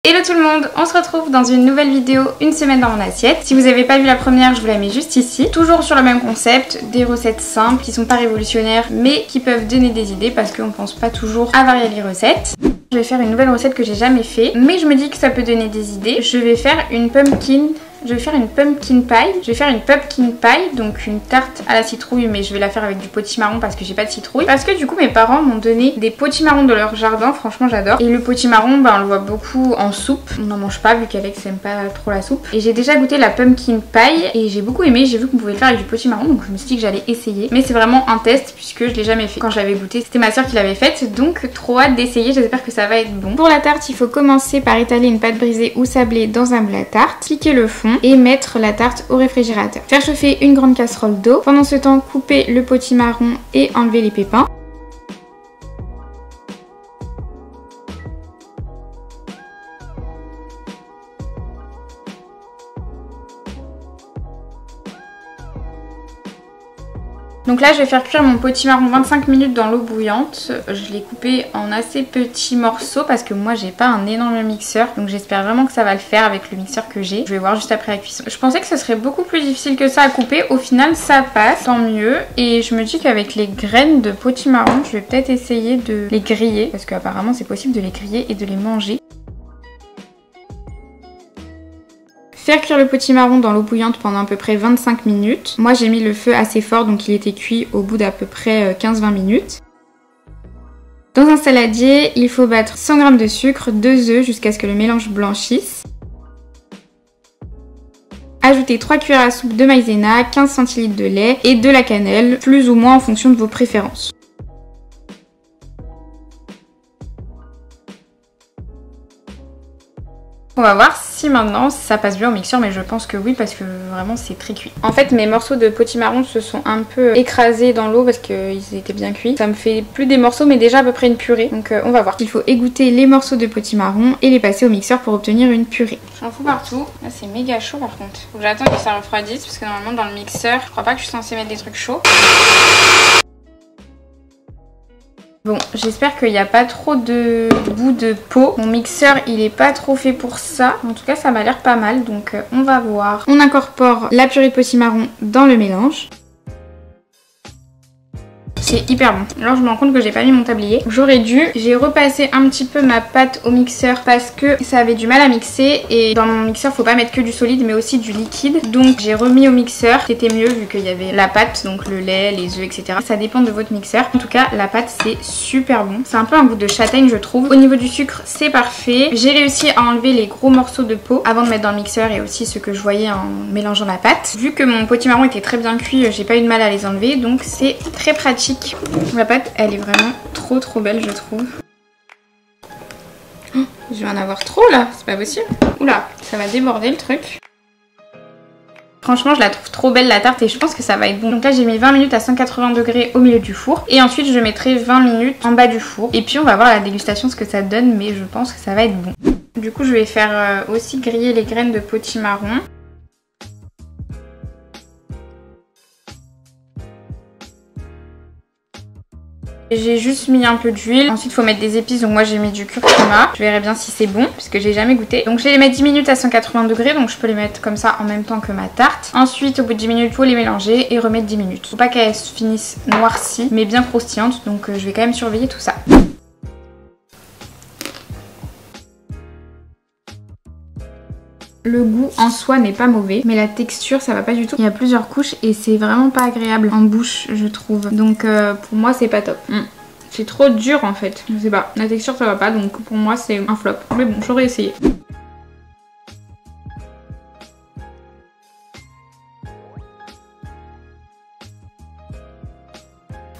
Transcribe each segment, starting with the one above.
Hello tout le monde, on se retrouve dans une nouvelle vidéo, une semaine dans mon assiette. Si vous n'avez pas vu la première, je vous la mets juste ici. Toujours sur le même concept, des recettes simples qui sont pas révolutionnaires mais qui peuvent donner des idées parce qu'on pense pas toujours à varier les recettes. Je vais faire une nouvelle recette que j'ai jamais fait, mais je me dis que ça peut donner des idées. Je vais faire une pumpkin pie, donc une tarte à la citrouille, mais je vais la faire avec du potimarron parce que j'ai pas de citrouille. Parce que du coup mes parents m'ont donné des potimarrons de leur jardin, franchement j'adore. Et le potimarron, on le voit beaucoup en soupe. On n'en mange pas vu qu'Alex aime pas trop la soupe. Et j'ai déjà goûté la pumpkin pie et j'ai beaucoup aimé, j'ai vu qu'on pouvait le faire avec du potimarron, donc je me suis dit que j'allais essayer. Mais c'est vraiment un test puisque je l'ai jamais fait. Quand je l'avais goûté, c'était ma soeur qui l'avait faite, donc trop hâte d'essayer, j'espère que ça va être bon. Pour la tarte, il faut commencer par étaler une pâte brisée ou sablée dans un moule à tarte, piquer le fond et mettre la tarte au réfrigérateur. Faire chauffer une grande casserole d'eau. Pendant ce temps, couper le potimarron et enlever les pépins. Donc là je vais faire cuire mon potimarron 25 minutes dans l'eau bouillante. Je l'ai coupé en assez petits morceaux parce que moi j'ai pas un énorme mixeur. Donc j'espère vraiment que ça va le faire avec le mixeur que j'ai. Je vais voir juste après la cuisson. Je pensais que ce serait beaucoup plus difficile que ça à couper. Au final ça passe, tant mieux. Et je me dis qu'avec les graines de potimarron, je vais peut-être essayer de les griller. Parce qu'apparemment c'est possible de les griller et de les manger. Faire cuire le potimarron dans l'eau bouillante pendant à peu près 25 minutes. Moi j'ai mis le feu assez fort donc il était cuit au bout d'à peu près 15-20 minutes. Dans un saladier, il faut battre 100 g de sucre, 2 œufs jusqu'à ce que le mélange blanchisse. Ajoutez 3 cuillères à soupe de maïzena, 15 centilitres de lait et de la cannelle, plus ou moins en fonction de vos préférences. On va voir si maintenant ça passe bien au mixeur, mais je pense que oui parce que vraiment c'est très cuit. En fait mes morceaux de potimarron se sont un peu écrasés dans l'eau parce qu'ils étaient bien cuits. Ça me fait plus des morceaux mais déjà à peu près une purée, donc on va voir. Il faut égoutter les morceaux de potimarron et les passer au mixeur pour obtenir une purée. J'en fous partout. Là c'est méga chaud par contre. Faut que j'attende que ça refroidisse parce que normalement dans le mixeur je crois pas que je suis censée mettre des trucs chauds. Bon, j'espère qu'il n'y a pas trop de bout de peau. Mon mixeur, il est pas trop fait pour ça. En tout cas, ça m'a l'air pas mal, donc on va voir. On incorpore la purée de potimarron dans le mélange. C'est hyper bon. Alors je me rends compte que j'ai pas mis mon tablier. J'aurais dû. J'ai repassé un petit peu ma pâte au mixeur parce que ça avait du mal à mixer. Et dans mon mixeur, faut pas mettre que du solide mais aussi du liquide. Donc j'ai remis au mixeur. C'était mieux vu qu'il y avait la pâte, donc le lait, les œufs, etc. Ça dépend de votre mixeur. En tout cas, la pâte c'est super bon. C'est un peu un goût de châtaigne je trouve. Au niveau du sucre, c'est parfait. J'ai réussi à enlever les gros morceaux de peau avant de mettre dans le mixeur et aussi ce que je voyais en mélangeant la pâte. Vu que mon potimarron était très bien cuit, j'ai pas eu de mal à les enlever. Donc c'est très pratique. La pâte elle est vraiment trop belle je trouve. Oh, je vais en avoir trop là, c'est pas possible. Oula, ça va déborder le truc. Franchement je la trouve trop belle la tarte et je pense que ça va être bon. Donc là j'ai mis 20 minutes à 180 degrés au milieu du four. Et ensuite je mettrai 20 minutes en bas du four. Et puis on va voir la dégustation ce que ça donne, mais je pense que ça va être bon. Du coup je vais faire aussi griller les graines de potimarron. J'ai juste mis un peu d'huile. Ensuite il faut mettre des épices, donc moi j'ai mis du curcuma. Je verrai bien si c'est bon puisque j'ai jamais goûté. Donc je vais les mettre 10 minutes à 180 degrés, donc je peux les mettre comme ça en même temps que ma tarte. Ensuite au bout de 10 minutes il faut les mélanger et remettre 10 minutes. Faut pas qu'elles finissent noircies mais bien croustillantes, donc je vais quand même surveiller tout ça. Le goût en soi n'est pas mauvais, mais la texture ça va pas du tout. Il y a plusieurs couches et c'est vraiment pas agréable en bouche je trouve. Donc pour moi c'est pas top. C'est trop dur en fait. Je sais pas, la texture ça va pas donc pour moi c'est un flop. Mais bon, j'aurais essayé.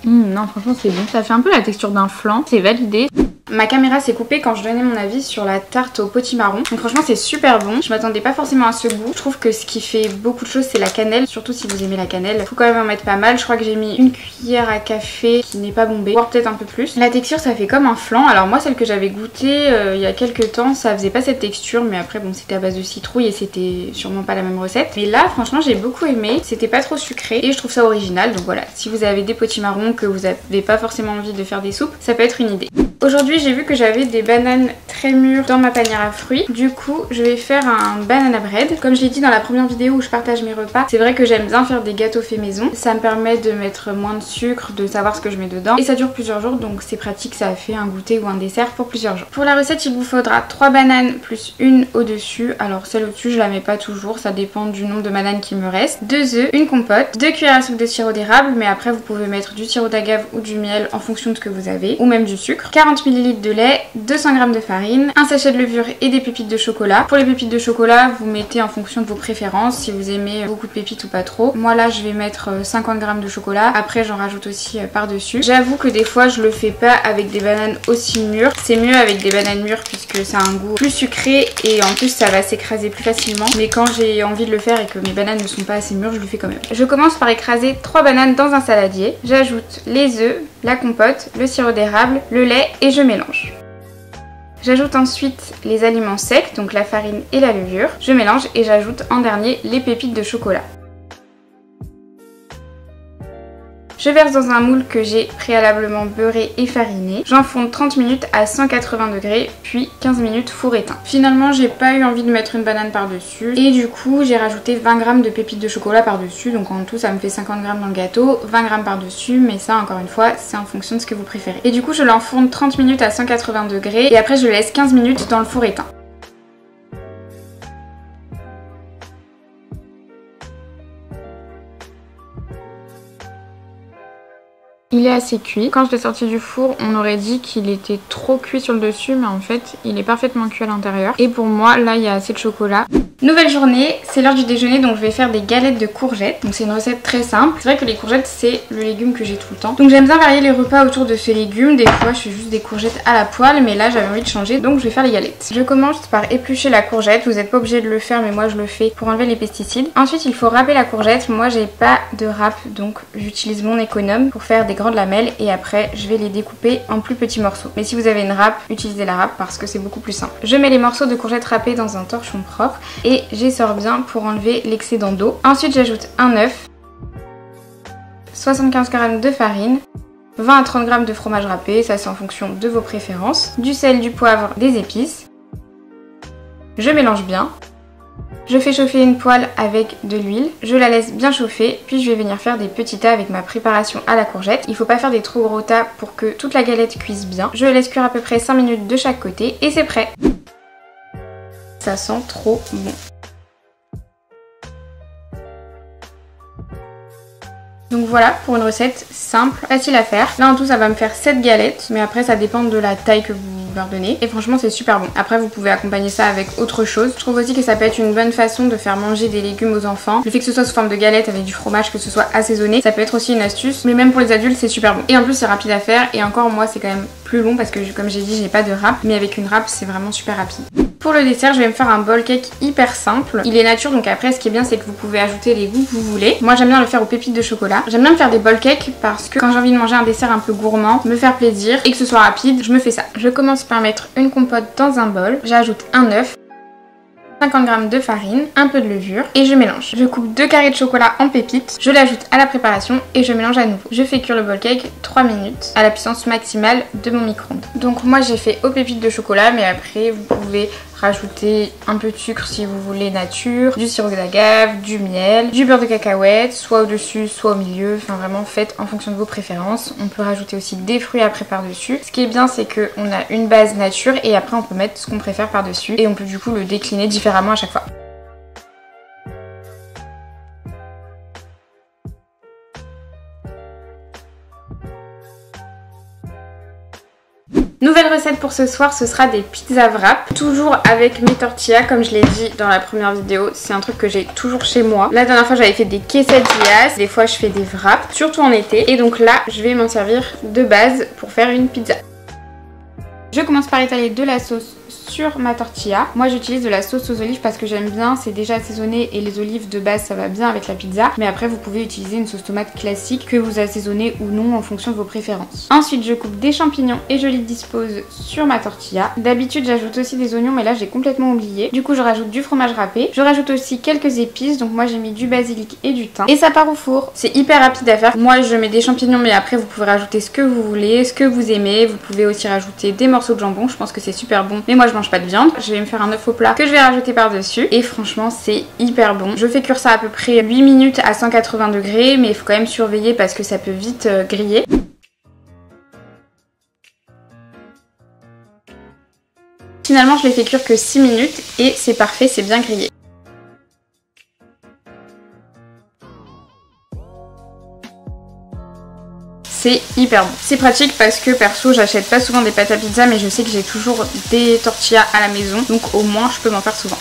Non franchement c'est bon. Ça fait un peu la texture d'un flan, c'est validé. Ma caméra s'est coupée quand je donnais mon avis sur la tarte au potimarron. Donc franchement c'est super bon. Je m'attendais pas forcément à ce goût. Je trouve que ce qui fait beaucoup de choses c'est la cannelle. Surtout si vous aimez la cannelle. Faut quand même en mettre pas mal. Je crois que j'ai mis une cuillère à café qui n'est pas bombée. Voire peut-être un peu plus. La texture ça fait comme un flan. Alors moi celle que j'avais goûtée il y a quelques temps ça faisait pas cette texture. Mais après bon c'était à base de citrouille et c'était sûrement pas la même recette. Mais là franchement j'ai beaucoup aimé. C'était pas trop sucré et je trouve ça original. Donc voilà, si vous avez des potimarrons que vous avez pas forcément envie de faire des soupes, ça peut être une idée. Aujourd'hui j'ai vu que j'avais des bananes très mûres dans ma panière à fruits. Du coup je vais faire un banana bread. Comme je l'ai dit dans la première vidéo où je partage mes repas, c'est vrai que j'aime bien faire des gâteaux faits maison. Ça me permet de mettre moins de sucre, de savoir ce que je mets dedans. Et ça dure plusieurs jours, donc c'est pratique, ça fait un goûter ou un dessert pour plusieurs jours. Pour la recette il vous faudra 3 bananes plus une au-dessus. Alors celle au-dessus je la mets pas toujours, ça dépend du nombre de bananes qui me reste. 2 œufs, une compote, 2 cuillères à soupe de sirop d'érable, mais après vous pouvez mettre du sirop d'agave ou du miel en fonction de ce que vous avez, ou même du sucre. 40 ml de lait, 200 g de farine, un sachet de levure et des pépites de chocolat. Pour les pépites de chocolat, vous mettez en fonction de vos préférences, si vous aimez beaucoup de pépites ou pas trop. Moi là, je vais mettre 50 g de chocolat. Après, j'en rajoute aussi par-dessus. J'avoue que des fois, je le fais pas avec des bananes aussi mûres. C'est mieux avec des bananes mûres puisque ça a un goût plus sucré et en plus, ça va s'écraser plus facilement. Mais quand j'ai envie de le faire et que mes bananes ne sont pas assez mûres, je le fais quand même. Je commence par écraser 3 bananes dans un saladier. J'ajoute les œufs, la compote, le sirop d'érable, le lait et je mélange. J'ajoute ensuite les aliments secs, donc la farine et la levure. Je mélange et j'ajoute en dernier les pépites de chocolat. Je verse dans un moule que j'ai préalablement beurré et fariné. J'enfonce 30 minutes à 180 degrés, puis 15 minutes four éteint. Finalement, j'ai pas eu envie de mettre une banane par-dessus. Et du coup, j'ai rajouté 20 g de pépites de chocolat par-dessus. Donc en tout, ça me fait 50 g dans le gâteau, 20 g par-dessus. Mais ça, encore une fois, c'est en fonction de ce que vous préférez. Et du coup, je l'enfourne 30 minutes à 180 degrés. Et après, je le laisse 15 minutes dans le four éteint. Il est assez cuit. Quand je l'ai sorti du four, on aurait dit qu'il était trop cuit sur le dessus, mais en fait, il est parfaitement cuit à l'intérieur. Et pour moi, là, il y a assez de chocolat. Nouvelle journée, c'est l'heure du déjeuner, donc je vais faire des galettes de courgettes. Donc c'est une recette très simple. C'est vrai que les courgettes, c'est le légume que j'ai tout le temps. Donc j'aime bien varier les repas autour de ce légume. Des fois, je fais juste des courgettes à la poêle, mais là, j'avais envie de changer, donc je vais faire les galettes. Je commence par éplucher la courgette. Vous n'êtes pas obligé de le faire, mais moi, je le fais pour enlever les pesticides. Ensuite, il faut râper la courgette. Moi, j'ai pas de râpe, donc j'utilise mon économe pour faire des grandes lamelles et après je vais les découper en plus petits morceaux. Mais si vous avez une râpe, utilisez la râpe parce que c'est beaucoup plus simple. Je mets les morceaux de courgettes râpées dans un torchon propre et j'essore bien pour enlever l'excédent d'eau. Ensuite j'ajoute un œuf, 75 g de farine, 20 à 30 g de fromage râpé, ça c'est en fonction de vos préférences, du sel, du poivre, des épices. Je mélange bien. Je fais chauffer une poêle avec de l'huile, je la laisse bien chauffer, puis je vais venir faire des petits tas avec ma préparation à la courgette. Il ne faut pas faire des trop gros tas pour que toute la galette cuise bien. Je laisse cuire à peu près 5 minutes de chaque côté et c'est prêt. Ça sent trop bon. Donc voilà pour une recette simple, facile à faire. Là en tout ça va me faire 7 galettes, mais après ça dépend de la taille que vous leur donnez. Et franchement c'est super bon. Après vous pouvez accompagner ça avec autre chose. Je trouve aussi que ça peut être une bonne façon de faire manger des légumes aux enfants. Le fait que ce soit sous forme de galettes avec du fromage, que ce soit assaisonné, ça peut être aussi une astuce. Mais même pour les adultes c'est super bon. Et en plus c'est rapide à faire. Et encore moi c'est quand même plus long parce que comme j'ai dit j'ai pas de râpe. Mais avec une râpe c'est vraiment super rapide. Pour le dessert, je vais me faire un bowl cake hyper simple. Il est nature, donc après, ce qui est bien, c'est que vous pouvez ajouter les goûts que vous voulez. Moi, j'aime bien le faire aux pépites de chocolat. J'aime bien me faire des bowl cakes parce que quand j'ai envie de manger un dessert un peu gourmand, me faire plaisir et que ce soit rapide, je me fais ça. Je commence par mettre une compote dans un bol. J'ajoute un œuf, 50 g de farine, un peu de levure et je mélange. Je coupe 2 carrés de chocolat en pépites, je l'ajoute à la préparation et je mélange à nouveau. Je fais cuire le bowl cake 3 minutes à la puissance maximale de mon micro-ondes. Donc moi j'ai fait aux pépites de chocolat, mais après vous pouvez rajouter un peu de sucre si vous voulez nature, du sirop d'agave, du miel, du beurre de cacahuète, soit au-dessus, soit au milieu, enfin vraiment faites en fonction de vos préférences. On peut rajouter aussi des fruits après par-dessus. Ce qui est bien c'est qu'on a une base nature et après on peut mettre ce qu'on préfère par-dessus et on peut du coup le décliner différemment à chaque fois. Nouvelle recette pour ce soir, ce sera des pizzas wrap, toujours avec mes tortillas comme je l'ai dit dans la première vidéo, c'est un truc que j'ai toujours chez moi. La dernière fois j'avais fait des quesadillas, des fois je fais des wraps, surtout en été, et donc là je vais m'en servir de base pour faire une pizza. Je commence par étaler de la sauce sur ma tortilla. Moi j'utilise de la sauce aux olives parce que j'aime bien, c'est déjà assaisonné et les olives de base ça va bien avec la pizza. Mais après vous pouvez utiliser une sauce tomate classique que vous assaisonnez ou non en fonction de vos préférences. Ensuite je coupe des champignons et je les dispose sur ma tortilla. D'habitude j'ajoute aussi des oignons mais là j'ai complètement oublié. Du coup je rajoute du fromage râpé. Je rajoute aussi quelques épices, donc moi j'ai mis du basilic et du thym. Et ça part au four. C'est hyper rapide à faire. Moi je mets des champignons mais après vous pouvez rajouter ce que vous voulez, ce que vous aimez. Vous pouvez aussi rajouter des morceaux de jambon, je pense que c'est super bon. Mais moi je mange pas de viande. Je vais me faire un œuf au plat que je vais rajouter par dessus. Et franchement c'est hyper bon. Je fais cuire ça à peu près 8 minutes à 180 degrés, mais il faut quand même surveiller parce que ça peut vite griller. Finalement je l'ai fait cuire que 6 minutes et c'est parfait, c'est bien grillé. C'est hyper bon. C'est pratique parce que perso j'achète pas souvent des pâtes à pizza mais je sais que j'ai toujours des tortillas à la maison, donc au moins je peux m'en faire souvent.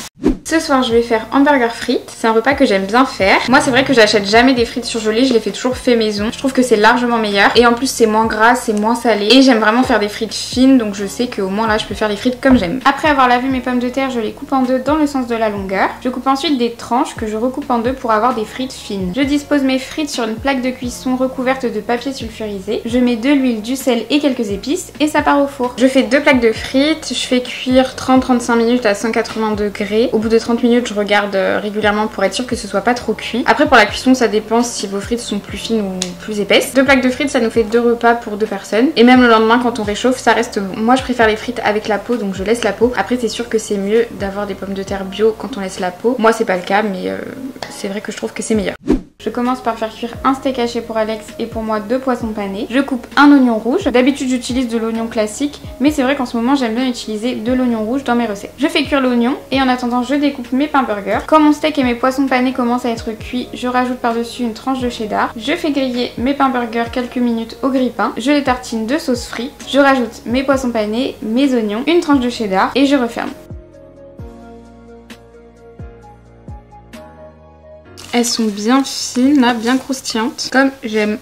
Ce soir je vais faire hamburger frites, c'est un repas que j'aime bien faire. Moi c'est vrai que j'achète jamais des frites surgelées, je les fais toujours fait maison. Je trouve que c'est largement meilleur et en plus c'est moins gras, c'est moins salé. Et j'aime vraiment faire des frites fines, donc je sais qu'au moins là je peux faire les frites comme j'aime. Après avoir lavé mes pommes de terre, je les coupe en deux dans le sens de la longueur. Je coupe ensuite des tranches que je recoupe en deux pour avoir des frites fines. Je dispose mes frites sur une plaque de cuisson recouverte de papier sulfurisé. Je mets de l'huile, du sel et quelques épices et ça part au four. Je fais 2 plaques de frites, je fais cuire 30-35 minutes à 180 degrés. Au bout de 30 minutes je regarde régulièrement pour être sûre que ce soit pas trop cuit. Après pour la cuisson ça dépend si vos frites sont plus fines ou plus épaisses. 2 plaques de frites ça nous fait 2 repas pour 2 personnes. Et même le lendemain quand on réchauffe ça reste bon. Moi je préfère les frites avec la peau donc je laisse la peau. Après c'est sûr que c'est mieux d'avoir des pommes de terre bio quand on laisse la peau. Moi c'est pas le cas mais c'est vrai que je trouve que c'est meilleur. Je commence par faire cuire un steak haché pour Alex et pour moi 2 poissons panés. Je coupe un oignon rouge. D'habitude j'utilise de l'oignon classique, mais c'est vrai qu'en ce moment j'aime bien utiliser de l'oignon rouge dans mes recettes. Je fais cuire l'oignon et en attendant je découpe mes pains burgers. Quand mon steak et mes poissons panés commencent à être cuits, je rajoute par-dessus une tranche de cheddar. Je fais griller mes pains burgers quelques minutes au grille-pain. Je les tartine de sauce frite. Je rajoute mes poissons panés, mes oignons, une tranche de cheddar et je referme. Elles sont bien fines là, bien croustillantes, comme j'aime.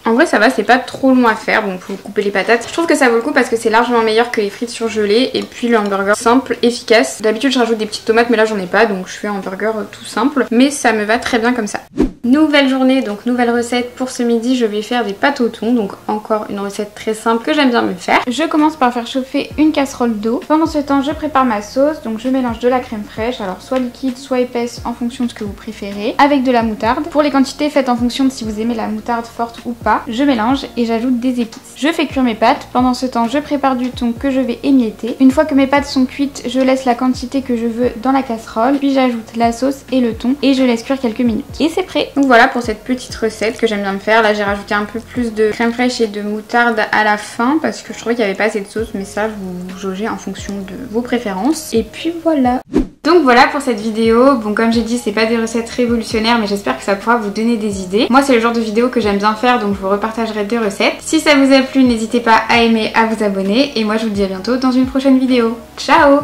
En vrai ça va, c'est pas trop long à faire, bon faut couper les patates. Je trouve que ça vaut le coup parce que c'est largement meilleur que les frites surgelées. Et puis le hamburger simple, efficace. D'habitude je rajoute des petites tomates mais là j'en ai pas, donc je fais un hamburger tout simple. Mais ça me va très bien comme ça. Nouvelle journée, donc nouvelle recette pour ce midi, je vais faire des pâtes au thon, donc encore une recette très simple que j'aime bien me faire. Je commence par faire chauffer une casserole d'eau. Pendant ce temps je prépare ma sauce, donc je mélange de la crème fraîche, alors soit liquide soit épaisse en fonction de ce que vous préférez, avec de la moutarde. Pour les quantités faites en fonction de si vous aimez la moutarde forte ou pas. Je mélange et j'ajoute des épices. Je fais cuire mes pâtes, pendant ce temps je prépare du thon que je vais émietter. Une fois que mes pâtes sont cuites, je laisse la quantité que je veux dans la casserole, puis j'ajoute la sauce et le thon et je laisse cuire quelques minutes. Et c'est prêt! Donc voilà pour cette petite recette que j'aime bien me faire. Là j'ai rajouté un peu plus de crème fraîche et de moutarde à la fin parce que je trouvais qu'il n'y avait pas assez de sauce, mais ça vous jaugez en fonction de vos préférences. Et puis voilà. Donc voilà pour cette vidéo. Bon comme j'ai dit c'est pas des recettes révolutionnaires mais j'espère que ça pourra vous donner des idées. Moi c'est le genre de vidéo que j'aime bien faire donc je vous repartagerai des recettes. Si ça vous a plu n'hésitez pas à aimer, à vous abonner et moi je vous dis à bientôt dans une prochaine vidéo. Ciao!